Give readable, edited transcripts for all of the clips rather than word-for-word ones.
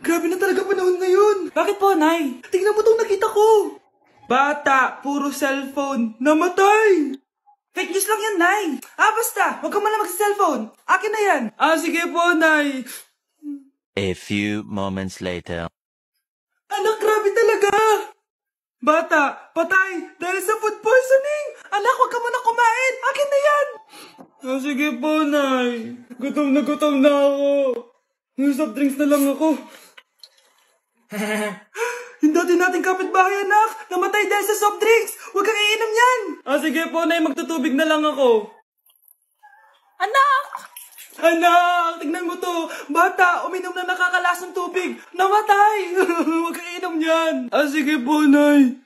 Grabe na talaga panahon ngayon. Bakit po, Nay? Tingnan mo tong nakita ko. Bata, puro cellphone, namatay. Fake news lang yan, Nay. Basta, huwag ka man lang mag-cellphone. Akin na yan. Sige po, Nay. A few moments later. Anak, grabe talaga. Bata, patay dahil sa food poisoning. Anak, huwag ka muna kumain. Akin na yan. Sige po, Nay. Gutom na ako. Soft drinks na lang ako. Yung dati nating kapitbahay, anak. Namatay dahil sa soft drinks. Huwag kang iinom yan. Sige po, Nay. Magtutubig na lang ako. Anak! Anak! Tignan mo to. Bata, uminom na nakakalasang tubig. Namatay. Huwag kang iinom yan. Sige po, Nay.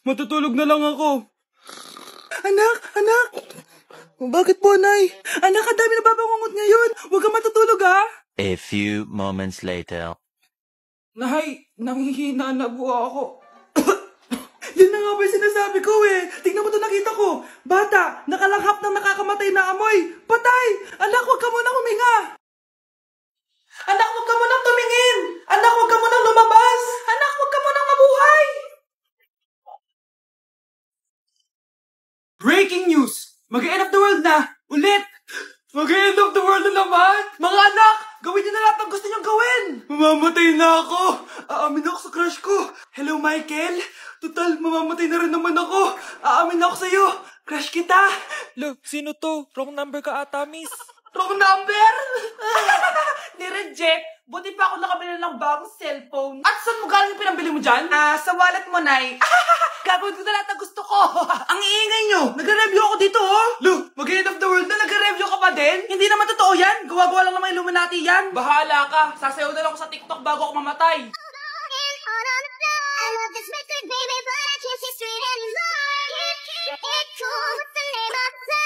Matutulog na lang ako. Anak! Bakit po, Nay? Anak, ang dami na babangungot ngayon. Huwag kang matutulog, ha? A few moments later. Nay, nanghihina na po ako. Yan na nga ba yung sinasabi ko eh. Tingnan mo ito nakita ko. Bata, nakalanghap ng nakakamatay na amoy. Patay! Anak, huwag ka munang huminga. Anak, huwag ka munang tumingin. Anak, huwag ka munang lumabas. Anak, huwag ka munang mabuhay. Breaking news! Mag-end of the world na! Ulit! Mag-end of the world na naman! Mga anak! Gawin niyo na lahat ng gusto niyong gawin! Mamamatay na ako! Aamin ako sa crush ko! Hello, Michael! Total, mamamatay na rin naman ako! Aamin ako sa'yo! Crush kita! Lo, sino to? Wrong number ka ata, miss. Wrong number! Ni-reject! Buti pa ako nakabili ng bagong cellphone. At saan mo galing yung pinambili mo dyan? Sa wallet mo, Nay. Gagawin ko na lahat ng gusto ko. Ang iingay nyo! Nagre-review ako dito, oh! Lu, mag-end of the world na nagre-review ka pa din? Hindi naman totoo yan! Gawa-gawa lang naman Illuminati yan! Bahala ka! Sasayaw na lang ako sa TikTok bago ako mamatay!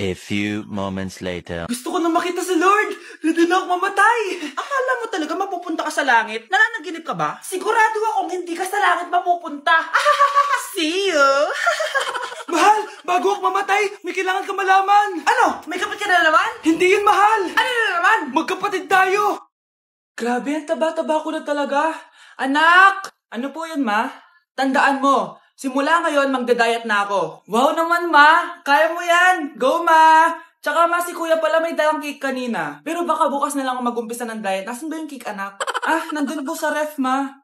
A few moments later. Gusto ko na makita si Lord! Ready na ako mamatay! Akala mo talaga mapupunta ka sa langit? Nananaginip ka ba? Sigurado akong hindi ka sa langit mapupunta! See you! Mahal! Bago ako mamatay, may kailangan ka malaman! Ano? May kapit ka na naman? Hindi yun, mahal! Ano na naman? Magkapatid tayo! Grabe, ang taba-taba ko na talaga. Anak! Ano po yun, ma? Tandaan mo, simula ngayon, magda-diet na ako. Wow naman, ma! Kaya mo yan! Go, ma! Tsaka, ma, si kuya pala may dalang cake kanina. Pero baka bukas na lang ako mag-umpisa ng diet. Nasaan ba yung cake, anak? Nandun po sa ref, ma.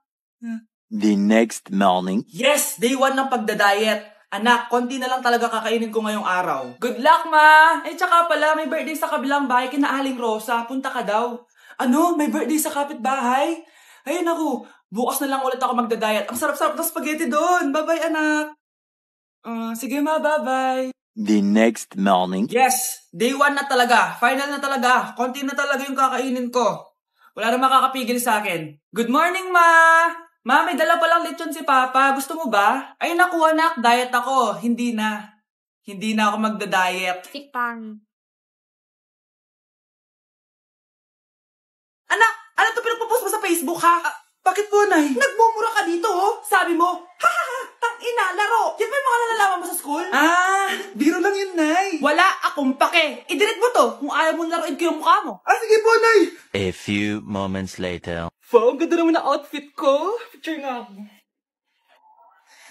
The next morning. Yes! Day 1 ng pagda-diet. Anak, konti na lang talaga kakainin ko ngayong araw. Good luck, ma! Tsaka pala, may birthday sa kabilang bahay kina Aling Rosa. Punta ka daw. Ano? May birthday sa kapitbahay? Ay, naku. Bukas na lang ulit ako magda-diet. Ang sarap-sarap ng spaghetti doon. Bye-bye, anak. Sige, ma. Bye-bye. The next morning. Yes! Day 1 na talaga. Final na talaga. Konti na talaga yung kakainin ko. Wala na makakapigil sa akin. Good morning, ma! Ma, may dala palang lechon si Papa. Gusto mo ba? Ay, naku, anak. Diet ako. Hindi na. Hindi na ako magda-diet. Tikpan. Anak! Ano to pinagpo-post mo sa Facebook, ha? Bakit po, Nay? Nagmumura ka dito, oh. Sabi mo, tang-ina, laro. Yan ba yung mga nalalaman mo sa school? Biro lang yun, Nay. Wala akong pake. I-delete mo to kung ayaw mo laruin ko yung mukha mo. Sige po, Nay. A few moments later. Wow, ang ganda naman na outfit ko. Picture nga ako.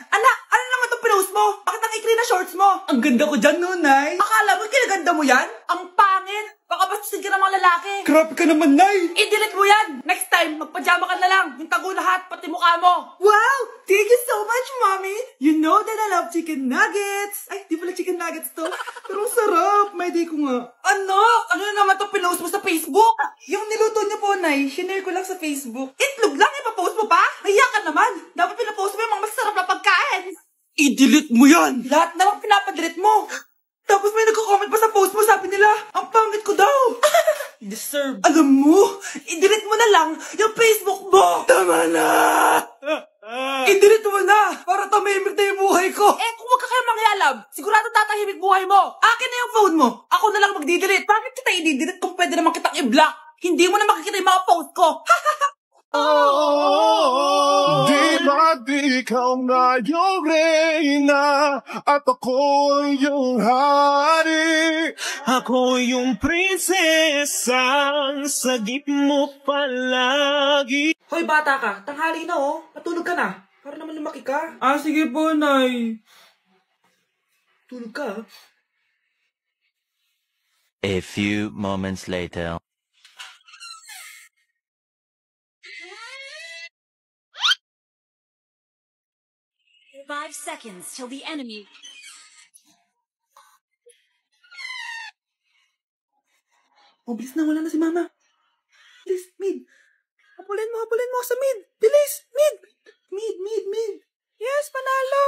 Anak, ano naman itong pinost mo? Bakit ang ikli na shorts mo? Ang ganda ko dyan, no, Nay? Akala mo kinaganda mo yan? Ang pangit. Baka bastusin ka ng mga lalaki. Grabe ka naman, Nay. I-delete mo yan. Next time, magpajama ka na lang. Yung tago lahat, pati mukha mo. Wow! Thank you so much, Mommy. You know that I love chicken nuggets. Ay, di pala chicken nuggets to. Pero sarap. May day ko nga. Ano? Ano na naman itong pinost mo sa Facebook? Yung niluto niya po, Nay, shinare ko lang sa Facebook. Itlog lang, ipapost mo pa? Mahiya ka naman. Dapat pinapost mo yung mga masarap na pagkain. I-delete mo yan. Lahat na lang pinapadelete mo. Tapos may nagko-comment pa sa post mo, sabi nila, ang pangit ko daw. Deserve. Alam mo, i-delete mo na lang yung Facebook mo. Tama na. I-delete mo na para tumimik na yung buhay ko. Kung wag ka kaya mangyalab, sigurado tatahimik buhay mo. Akin na yung phone mo. Ako na lang magdi-delete. Bakit kita i-delete kung pwede naman kitang i-block? Hindi mo na makikita yung mga post ko. Di ba't ikaw na yung reyna at ako yung hari? Ako yung prinsesang sagip mo palagi. Hoy, bata ka. Tanghali na, oh. Matulog ka na. Para naman lumaki ka. Ah, sige po, Nay. Tulog ka, ah. A few moments later. 5 seconds till the enemy. Oh, bilis na. Wala na si Mama. Bilis, mid. Habulin mo sa mid. Bilis, mid. Mid. Yes, panalo.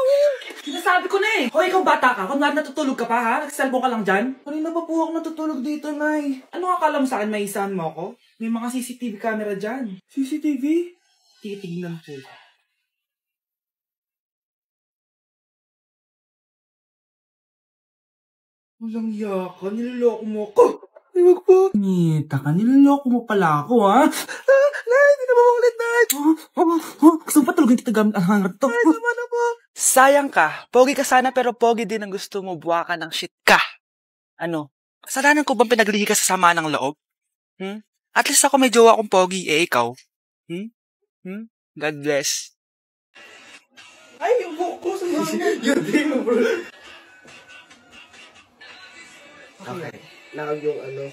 Sinasabi ko na eh. Hoy, ikaw bata ka. Kung nga natutulog ka pa ha? Nagsalbo ka lang dyan? Kanina pa po ako natutulog dito, Nay. Ano akala mo sa akin, maisahan mo ako? May mga CCTV camera dyan. CCTV? Titignan ko. Walang yaka, niloloko mo ako. Ay, wag po. Nita ka, niloloko mo pala ako, ha? Nay, hindi na mamulit, Nay. Gusto mo pa tulogin kita gamit ang hangar to. Ay, tama na po. Sayang ka. Pogi ka sana pero pogi din ang gusto mo. Buwa ka ng shit ka. Ano? Kasalanan ko bang pinaglihi ka sa sama ng loob? At least ako may jowa akong pogi, eh ikaw. God bless. Ay, yung buhok ko sa mga. Yun din mo, bro. Okay. Now yung ano.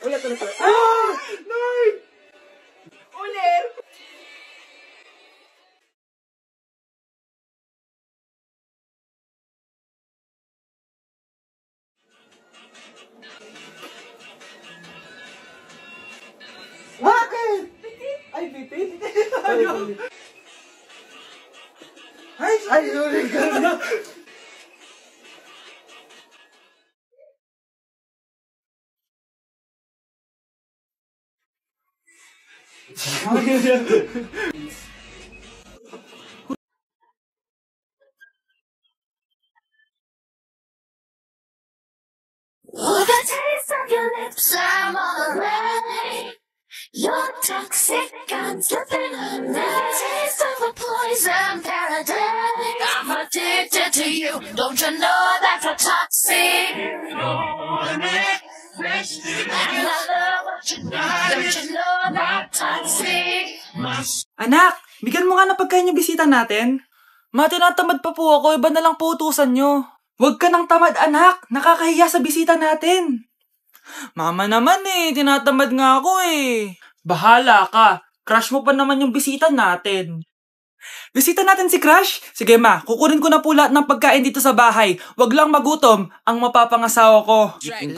Ulit. Ah! Nay! Ulit! Bakit? Ay, bitin? Ano? Ay, sorry ka na. Oh, the taste of your lips, I'm already. You're toxic, I'm slipping under. The taste of a poison paradise. I'm addicted to you. Don't you know that you're toxic? And I love what you do. Don't you know that toxic? Anak, bigyan mo nga ng pagkain yung bisita natin. Ma, tinatamad pa po ako. Iba na lang po utusan nyo. Huwag ka nang tamad, anak. Nakakahiya sa bisita natin. Mama naman eh. Tinatamad nga ako eh. Bahala ka. Crush mo pa naman yung bisita natin. Bisita natin si Crush? Sige ma, kukunin ko na po lahat ng pagkain dito sa bahay. Huwag lang magutom ang mapapangasawa ko.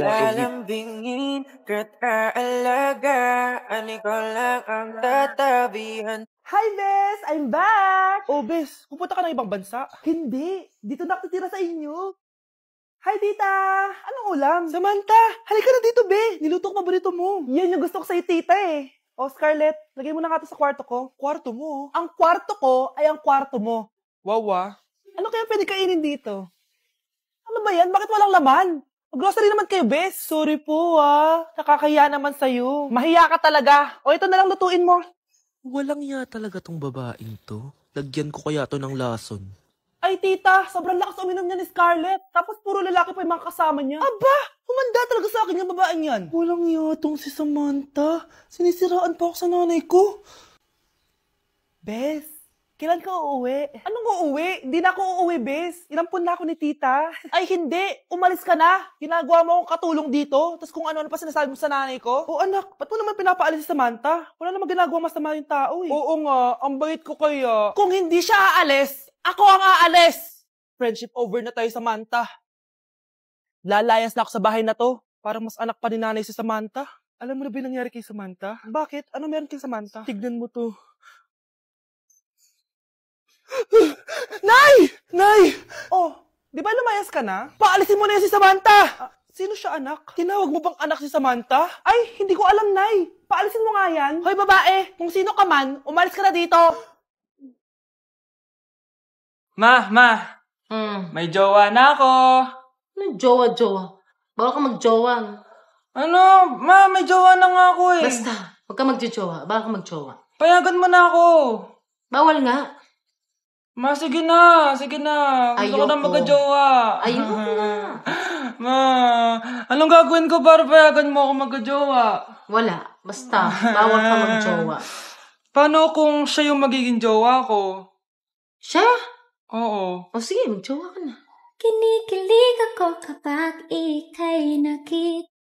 Lalambingin ka't aalaga, ikaw lang ang tatabihan. Hi, Bes! I'm back! Oh, Bes, pupunta ka ng ibang bansa? Hindi. Dito nakatitira sa inyo. Hi, tita! Anong ulam? Samantha, halika na dito, Be. Niluto ko paborito mo. Yan yung gusto ko sa'yo, tita eh. Oh, Scarlett, lagay mo na nga ito sa kwarto ko. Kwarto mo? Ang kwarto ko ay ang kwarto mo. Wawa. Ano kaya pwede kainin dito? Ano ba yan? Bakit walang laman? Mag-grocery naman kayo, Bes. Sorry po, nakakahiya naman sa'yo. Mahiya ka talaga. O, ito na lang lutuin mo. Walang ya talaga tong babaeng to. Lagyan ko kaya to ng lason. Ay, tita, sobrang lakas uminom niya ni Scarlett. Tapos puro lalaki pa yung mga kasama niya. Aba, humanda talaga sa akin yung babaeng yan. Walang yatong si Samantha. Sinisiraan pa ako sa nanay ko. Bes, kailan ka uuwi? Anong uuwi? Hindi na ako uuwi, Bes. Inampun na ako ni tita. Ay, hindi. Umalis ka na. Ginagawa mo akong katulong dito. Tapos kung ano-ano pa sinasabi mo sa nanay ko. O anak, ba't mo naman pinapaalis si Samantha? Wala namang ginagawa masama yung tao eh. Oo nga, ang bait ko kaya. Kung hindi siya aalis, ako ang aalis! Friendship over na tayo, Samantha. Lalayas na ako sa bahay na to. Parang mas anak pa ni nanay si Samantha. Alam mo na ba yung nangyari kay Samantha? Bakit? Ano meron kay Samantha? Tignan mo to. Nay! Nay! Oh, di ba lumayas ka na? Paalisin mo na yan si Samantha! Sino siya, anak? Tinawag mo bang anak si Samantha? Ay, hindi ko alam, Nay. Paalisin mo nga yan. Hoy, babae, kung sino ka man, umalis ka na dito. Ma, may jowa na ako. Ano jowa? Bawal ka magjowa. Ano? Ma, may jowa na nga ako eh. Basta, huwag ka magjowa. Bawal ka magjowa. Payagan mo na ako. Bawal nga. Ma, sige na. Gusto ko na magjowa. Ayoko na. Ma, anong gagawin ko para payagan mo ako magjowa? Wala. Basta, bawal ka magjowa. Paano kung siya yung magiging jowa ko? Siya? Oo. O sige, mag-jowa ka na. Kinikilig ako kapag ika'y nakita.